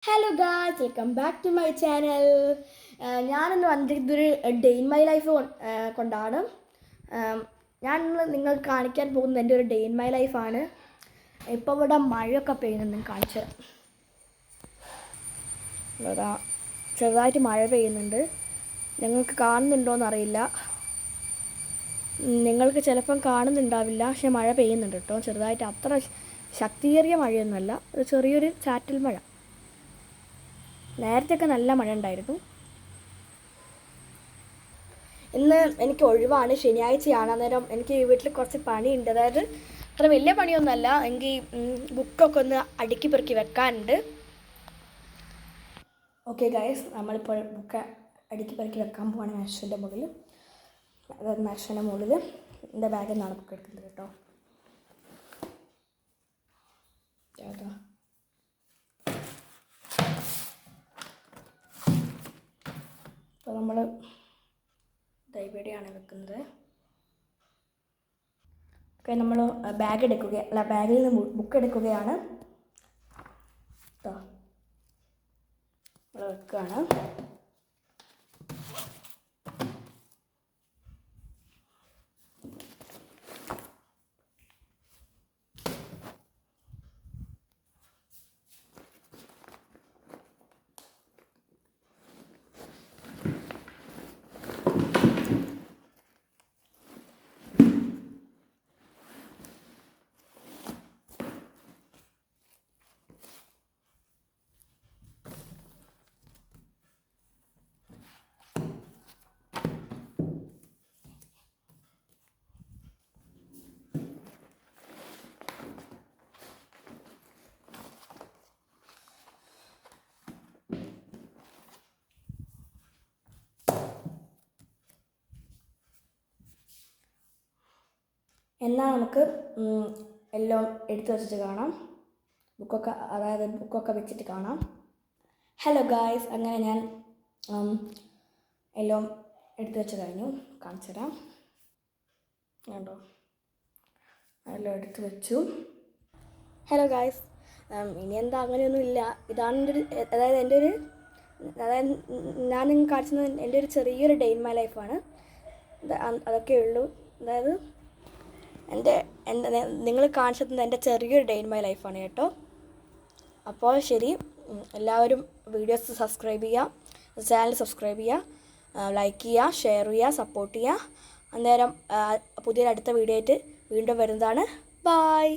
Hello guys, welcome back to my channel. ഞാനിന്ന് വന്നിരിക്കുന്നൊരു day in my life കൊണ്ടാണ്. ഞാൻ നിങ്ങൾക്ക് കാണിക്കാൻ പോകുന്നത് എൻ്റെ ഒരു ഡേ ഇൻ മൈ ലൈഫാണ്. ഇപ്പോൾ ഇവിടെ മഴയൊക്കെ പെയ്യുന്നുണ്ട്, കാണിച്ചു തരാം. ചെറുതായിട്ട് മഴ പെയ്യുന്നുണ്ട്. നിങ്ങൾക്ക് കാണുന്നുണ്ടോയെന്നറിയില്ല. നിങ്ങൾക്ക് ചിലപ്പം കാണുന്നുണ്ടാവില്ല, പക്ഷെ മഴ പെയ്യുന്നുണ്ട് കേട്ടോ. ചെറുതായിട്ട്, അത്ര ശക്തിയേറിയ മഴയൊന്നുമല്ല, ഒരു ചെറിയൊരു ചാറ്റൽ മഴ. നേരത്തെയൊക്കെ നല്ല മഴ ഉണ്ടായിരുന്നു. ഇന്ന് എനിക്ക് ഒഴിവാണ്, ശനിയാഴ്ചയാണ്. അന്നേരം എനിക്ക് വീട്ടിൽ കുറച്ച് പണിയുണ്ട്. അതായത് അത്ര വലിയ പണിയൊന്നുമല്ല, എനിക്ക് ബുക്കൊക്കെ ഒന്ന് അടുക്കി പെറുക്കി വെക്കാനുണ്ട്. ഓക്കെ ഗൈസ്, നമ്മളിപ്പോൾ ബുക്ക് അടുക്കി പെറുക്കി വെക്കാൻ പോവാണ് മാഷിൻ്റെ മുകളിൽ. അതായത് മാഷിൻ്റെ മുകളിൽ എൻ്റെ ബാഗിൽ നിന്നാണ് ബുക്ക് എടുക്കുന്നത് കേട്ടോ. അപ്പോൾ നമ്മൾ ഇവിടെയാണ് വെക്കുന്നത്. ഓക്കെ, നമ്മൾ ബാഗിൽ നിന്ന് ബുക്ക് എടുക്കുകയാണ് കേട്ടോ. നമ്മൾ വെക്കുകയാണ്. എന്നാൽ നമുക്ക് എല്ലാം എടുത്തു വെച്ചിട്ട് കാണാം. ബുക്കൊക്കെ വെച്ചിട്ട് കാണാം. ഹലോ ഗായ്സ്, അങ്ങനെ ഞാൻ എല്ലാം എടുത്തു വെച്ച് കഴിഞ്ഞു. കാണിച്ചു തരാം. കണ്ടോ, എല്ലാം എടുത്തു വെച്ചു. ഹലോ ഗായ്സ്, ഇനി എന്താ അങ്ങനെയൊന്നും ഇല്ല. ഇതാണ് ഞാൻ നിങ്ങൾക്ക് കാണിച്ചത് എൻ്റെ ഒരു ചെറിയൊരു ഡേ ഇൻ മൈ ലൈഫാണ്. അതൊക്കെ ഉള്ളൂ. അതായത് നിങ്ങൾ കാണിച്ചത് എൻ്റെ ചെറിയൊരു ഡേ ഇൻ മൈ ലൈഫാണ് കേട്ടോ. അപ്പോൾ ശരി, എല്ലാവരും വീഡിയോസ് സബ്സ്ക്രൈബ് ചെയ്യുക, ചാനൽ സബ്സ്ക്രൈബ് ചെയ്യുക, ലൈക്ക് ചെയ്യുക, ഷെയർ ചെയ്യുക, സപ്പോർട്ട് ചെയ്യുക. അന്നേരം അടുത്ത വീഡിയോ ആയിട്ട് വീണ്ടും വരുന്നതാണ്. ബൈ.